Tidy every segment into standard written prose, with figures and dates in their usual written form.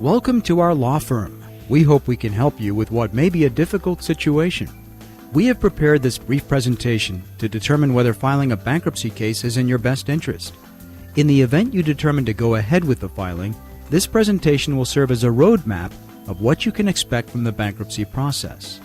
Welcome to our law firm. We hope we can help you with what may be a difficult situation. We have prepared this brief presentation to determine whether filing a bankruptcy case is in your best interest. In the event you determine to go ahead with the filing, this presentation will serve as a roadmap of what you can expect from the bankruptcy process.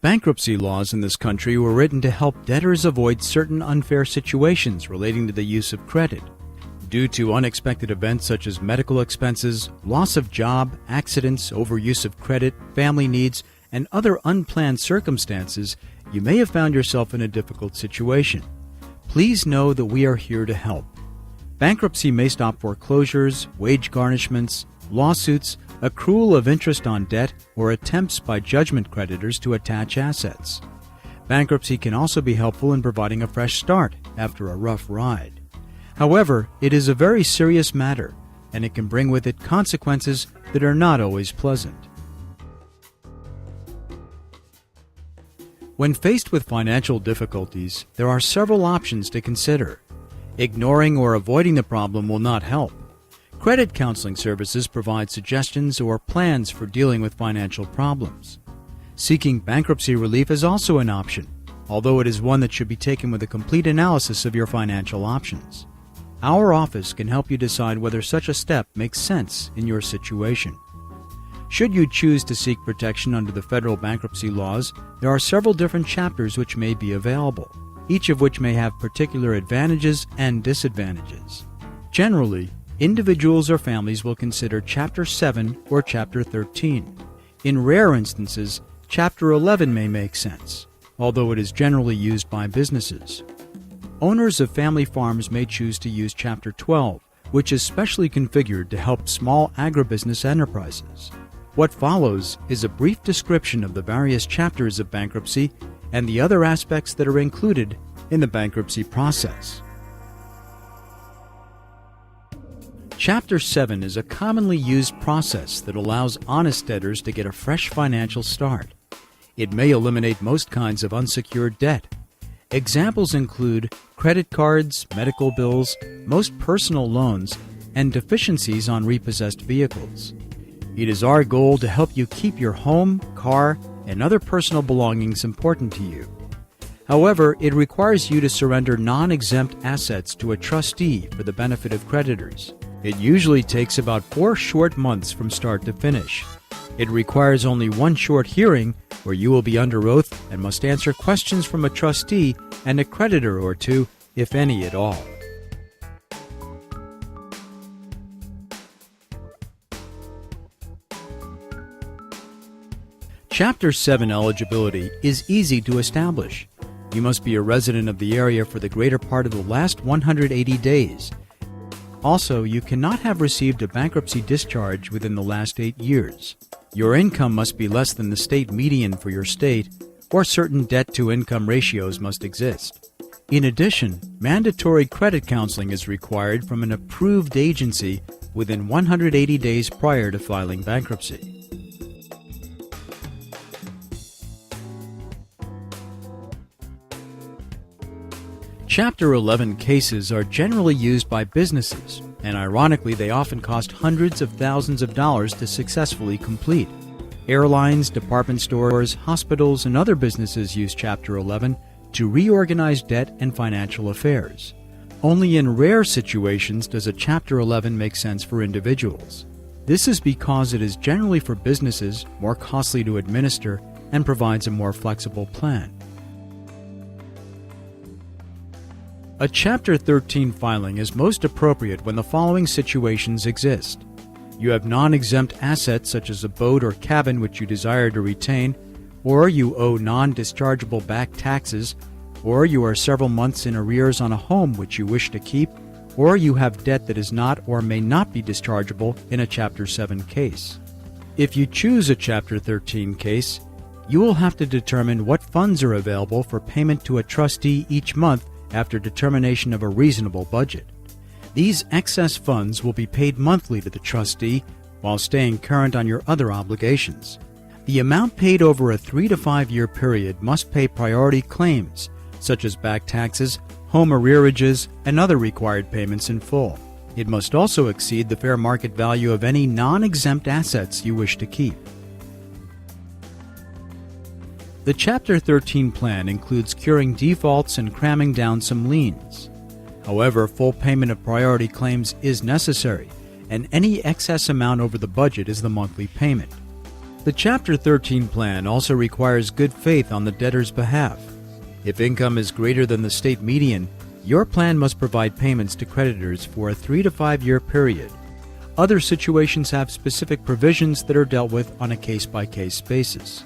Bankruptcy laws in this country were written to help debtors avoid certain unfair situations relating to the use of credit. Due to unexpected events such as medical expenses, loss of job, accidents, overuse of credit, family needs, and other unplanned circumstances, you may have found yourself in a difficult situation. Please know that we are here to help. Bankruptcy may stop foreclosures, wage garnishments, lawsuits, accrual of interest on debt, or attempts by judgment creditors to attach assets. Bankruptcy can also be helpful in providing a fresh start after a rough ride. However, it is a very serious matter, and it can bring with it consequences that are not always pleasant. When faced with financial difficulties, there are several options to consider. Ignoring or avoiding the problem will not help. Credit counseling services provide suggestions or plans for dealing with financial problems. Seeking bankruptcy relief is also an option, although it is one that should be taken with a complete analysis of your financial options. Our office can help you decide whether such a step makes sense in your situation. Should you choose to seek protection under the federal bankruptcy laws, there are several different chapters which may be available, each of which may have particular advantages and disadvantages. Generally, individuals or families will consider Chapter 7 or Chapter 13. In rare instances, Chapter 11 may make sense, although it is generally used by businesses. Owners of family farms may choose to use Chapter 12, which is specially configured to help small agribusiness enterprises. What follows is a brief description of the various chapters of bankruptcy and the other aspects that are included in the bankruptcy process. Chapter 7 is a commonly used process that allows honest debtors to get a fresh financial start. It may eliminate most kinds of unsecured debt. Examples include credit cards, medical bills, most personal loans, and deficiencies on repossessed vehicles. It is our goal to help you keep your home, car, and other personal belongings important to you. However, it requires you to surrender non-exempt assets to a trustee for the benefit of creditors. It usually takes about 4 short months from start to finish. It requires only one short hearing where you will be under oath and must answer questions from a trustee and a creditor or two, if any at all. Chapter 7 eligibility is easy to establish. You must be a resident of the area for the greater part of the last 180 days. Also, you cannot have received a bankruptcy discharge within the last 8 years. Your income must be less than the state median for your state, or certain debt-to-income ratios must exist. In addition, mandatory credit counseling is required from an approved agency within 180 days prior to filing bankruptcy. Chapter 11 cases are generally used by businesses, and ironically they often cost hundreds of thousands of dollars to successfully complete. Airlines, department stores, hospitals, and other businesses use Chapter 11 to reorganize debt and financial affairs. Only in rare situations does a Chapter 11 make sense for individuals. This is because it is generally for businesses, more costly to administer, and provides a more flexible plan. A Chapter 13 filing is most appropriate when the following situations exist. You have non-exempt assets such as a boat or cabin which you desire to retain, or you owe non-dischargeable back taxes, or you are several months in arrears on a home which you wish to keep, or you have debt that is not or may not be dischargeable in a Chapter 7 case. If you choose a Chapter 13 case, you will have to determine what funds are available for payment to a trustee each month after determination of a reasonable budget. These excess funds will be paid monthly to the trustee while staying current on your other obligations. The amount paid over a 3 to 5 year period must pay priority claims, such as back taxes, home arrearages, and other required payments in full. It must also exceed the fair market value of any non-exempt assets you wish to keep. The Chapter 13 plan includes curing defaults and cramming down some liens. However, full payment of priority claims is necessary, and any excess amount over the budget is the monthly payment. The Chapter 13 plan also requires good faith on the debtor's behalf. If income is greater than the state median, your plan must provide payments to creditors for a 3 to 5 year period. Other situations have specific provisions that are dealt with on a case-by-case basis.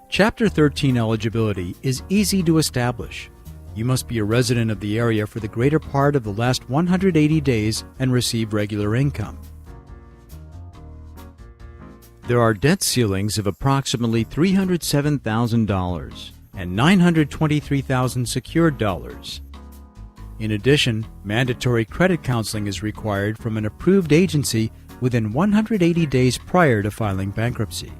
Chapter 13 eligibility is easy to establish. You must be a resident of the area for the greater part of the last 180 days and receive regular income. There are debt ceilings of approximately $307,000 and $923,000 secured dollars. In addition, mandatory credit counseling is required from an approved agency within 180 days prior to filing bankruptcy.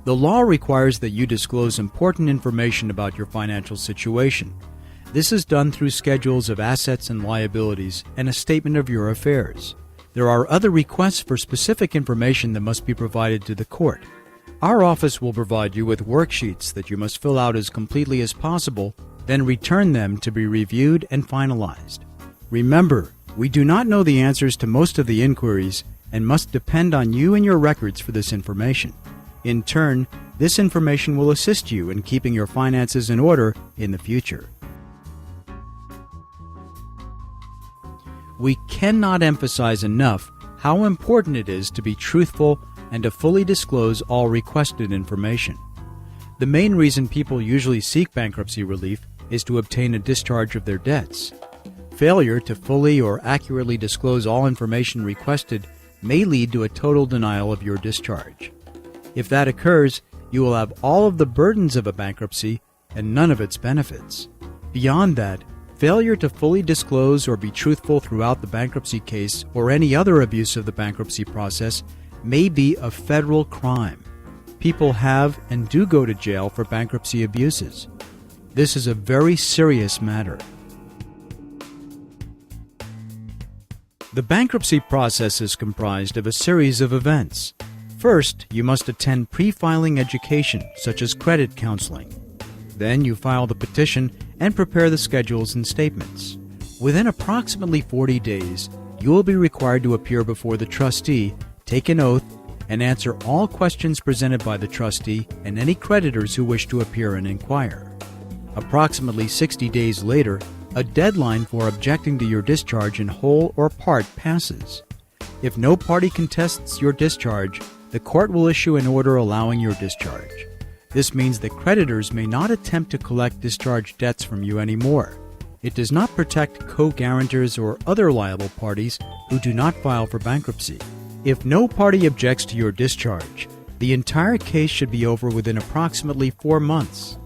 The law requires that you disclose important information about your financial situation. This is done through schedules of assets and liabilities and a statement of your affairs. There are other requests for specific information that must be provided to the court. Our office will provide you with worksheets that you must fill out as completely as possible, then return them to be reviewed and finalized. Remember, we do not know the answers to most of the inquiries and must depend on you and your records for this information. In turn, this information will assist you in keeping your finances in order in the future. We cannot emphasize enough how important it is to be truthful and to fully disclose all requested information. The main reason people usually seek bankruptcy relief is to obtain a discharge of their debts. Failure to fully or accurately disclose all information requested may lead to a total denial of your discharge. If that occurs, you will have all of the burdens of a bankruptcy and none of its benefits. Beyond that, failure to fully disclose or be truthful throughout the bankruptcy case or any other abuse of the bankruptcy process may be a federal crime. People have and do go to jail for bankruptcy abuses. This is a very serious matter. The bankruptcy process is comprised of a series of events. First, you must attend pre-filing education, such as credit counseling. Then you file the petition and prepare the schedules and statements. Within approximately 40 days, you will be required to appear before the trustee, take an oath, and answer all questions presented by the trustee and any creditors who wish to appear and inquire. Approximately 60 days later, a deadline for objecting to your discharge in whole or part passes. If no party contests your discharge, the court will issue an order allowing your discharge. This means that creditors may not attempt to collect discharge debts from you anymore. It does not protect co-guarantors or other liable parties who do not file for bankruptcy. If no party objects to your discharge, the entire case should be over within approximately 4 months.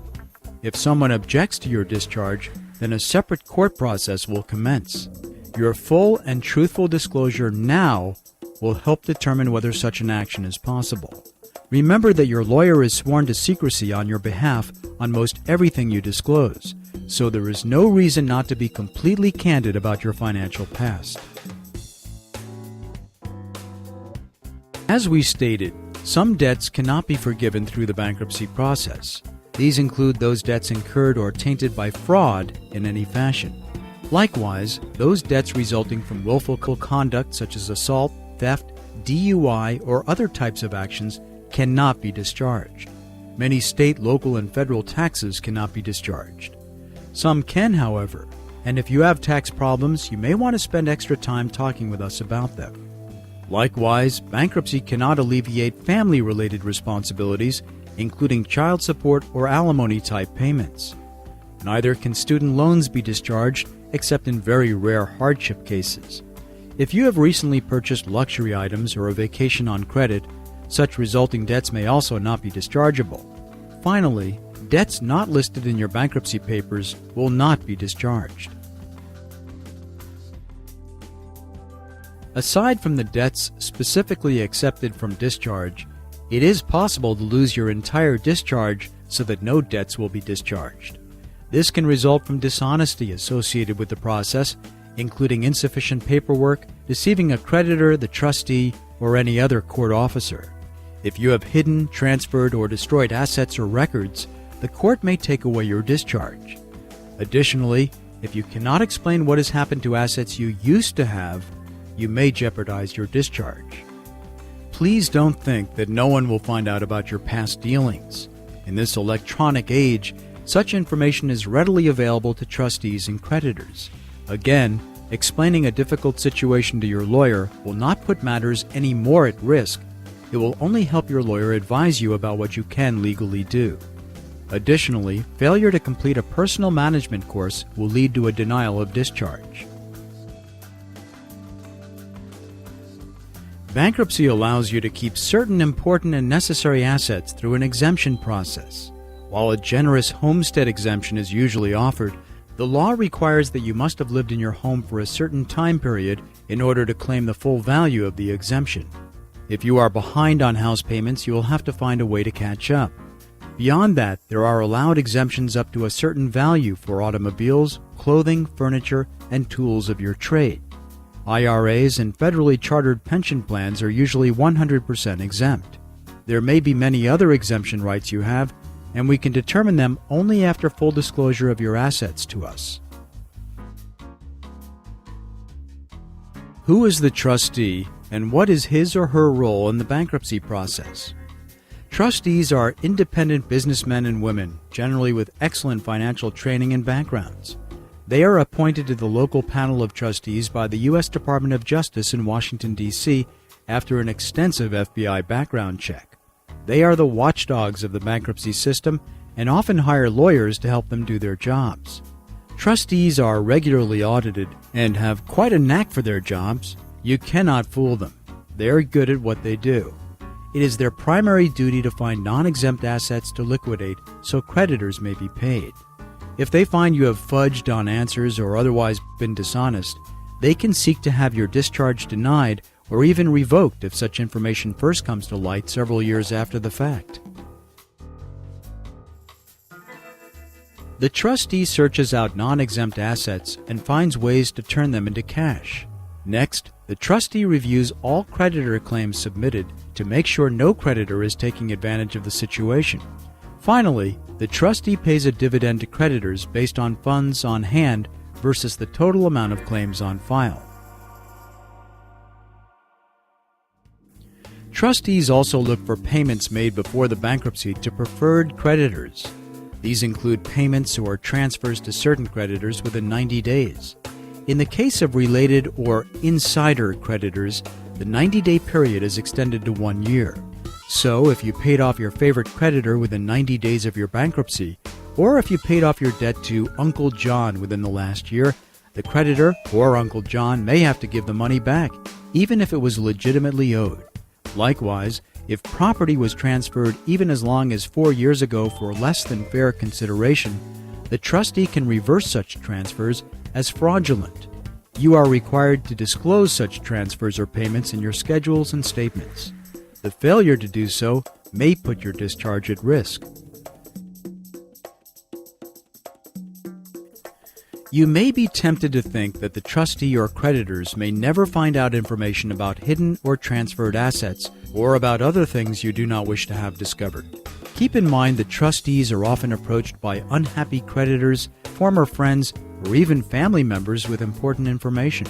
If someone objects to your discharge, then a separate court process will commence. Your full and truthful disclosure now will help determine whether such an action is possible. Remember that your lawyer is sworn to secrecy on your behalf on most everything you disclose, so there is no reason not to be completely candid about your financial past. As we stated, some debts cannot be forgiven through the bankruptcy process. These include those debts incurred or tainted by fraud in any fashion. Likewise, those debts resulting from willful conduct such as assault, theft, DUI, or other types of actions cannot be discharged. Many state, local, and federal taxes cannot be discharged. Some can, however, and if you have tax problems, you may want to spend extra time talking with us about them. Likewise, bankruptcy cannot alleviate family-related responsibilities, including child support or alimony-type payments. Neither can student loans be discharged, except in very rare hardship cases. If you have recently purchased luxury items or a vacation on credit, such resulting debts may also not be dischargeable. Finally, Debts not listed in your bankruptcy papers will not be discharged. Aside from the debts specifically accepted from discharge, it is possible to lose your entire discharge so that no debts will be discharged. This can result from dishonesty associated with the process, including insufficient paperwork, deceiving a creditor, the trustee, or any other court officer. If you have hidden, transferred, or destroyed assets or records, the court may take away your discharge. Additionally, if you cannot explain what has happened to assets you used to have, you may jeopardize your discharge. Please don't think that no one will find out about your past dealings. In this electronic age, such information is readily available to trustees and creditors. Again, explaining a difficult situation to your lawyer will not put matters any more at risk. It will only help your lawyer advise you about what you can legally do. Additionally, failure to complete a personal management course will lead to a denial of discharge. Bankruptcy allows you to keep certain important and necessary assets through an exemption process. While a generous homestead exemption is usually offered, the law requires that you must have lived in your home for a certain time period in order to claim the full value of the exemption. If you are behind on house payments, you will have to find a way to catch up. Beyond that, there are allowed exemptions up to a certain value for automobiles, clothing, furniture, and tools of your trade. IRAs and federally chartered pension plans are usually 100% exempt. There may be many other exemption rights you have, and we can determine them only after full disclosure of your assets to us. Who is the trustee, and what is his or her role in the bankruptcy process? Trustees are independent businessmen and women, generally with excellent financial training and backgrounds. They are appointed to the local panel of trustees by the U.S. Department of Justice in Washington, D.C. after an extensive FBI background check. They are the watchdogs of the bankruptcy system and often hire lawyers to help them do their jobs. Trustees are regularly audited and have quite a knack for their jobs. You cannot fool them. They are good at what they do. It is their primary duty to find non-exempt assets to liquidate so creditors may be paid. If they find you have fudged on answers or otherwise been dishonest, they can seek to have your discharge denied or even revoked if such information first comes to light several years after the fact. The trustee searches out non-exempt assets and finds ways to turn them into cash. Next, the trustee reviews all creditor claims submitted to make sure no creditor is taking advantage of the situation. Finally, the trustee pays a dividend to creditors based on funds on hand versus the total amount of claims on file. Trustees also look for payments made before the bankruptcy to preferred creditors. These include payments or transfers to certain creditors within 90 days. In the case of related or insider creditors, the 90-day period is extended to 1 year. So, if you paid off your favorite creditor within 90 days of your bankruptcy, or if you paid off your debt to Uncle John within the last year, the creditor or Uncle John may have to give the money back, even if it was legitimately owed. Likewise, if property was transferred even as long as 4 years ago for less than fair consideration, the trustee can reverse such transfers as fraudulent. You are required to disclose such transfers or payments in your schedules and statements. The failure to do so may put your discharge at risk. You may be tempted to think that the trustee or creditors may never find out information about hidden or transferred assets or about other things you do not wish to have discovered. Keep in mind that trustees are often approached by unhappy creditors, former friends, or even family members with important information.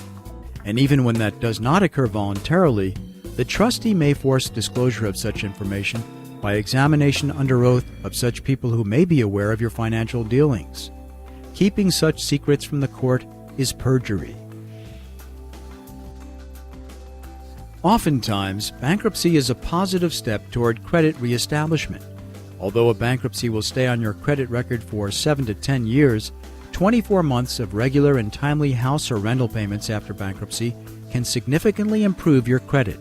And even when that does not occur voluntarily, the trustee may force disclosure of such information by examination under oath of such people who may be aware of your financial dealings. Keeping such secrets from the court is perjury. Oftentimes, bankruptcy is a positive step toward credit reestablishment. Although a bankruptcy will stay on your credit record for 7 to 10 years, 24 months of regular and timely house or rental payments after bankruptcy can significantly improve your credit.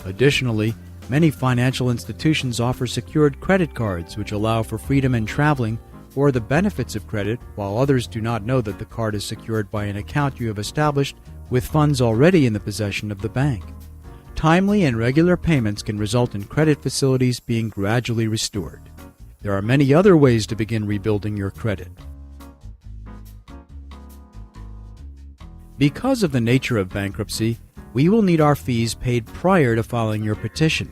Additionally, Many financial institutions offer secured credit cards which allow for freedom in traveling or the benefits of credit, while others do not know that the card is secured by an account you have established with funds already in the possession of the bank. Timely and regular payments can result in credit facilities being gradually restored. There are many other ways to begin rebuilding your credit. Because of the nature of bankruptcy, we will need our fees paid prior to filing your petition.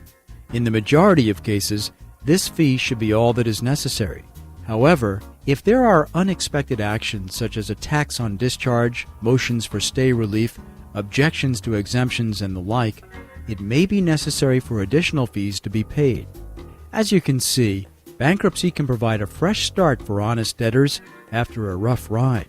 In the majority of cases, this fee should be all that is necessary. However, if there are unexpected actions such as attacks on discharge, motions for stay relief, objections to exemptions, and the like, it may be necessary for additional fees to be paid. As you can see, bankruptcy can provide a fresh start for honest debtors after a rough ride.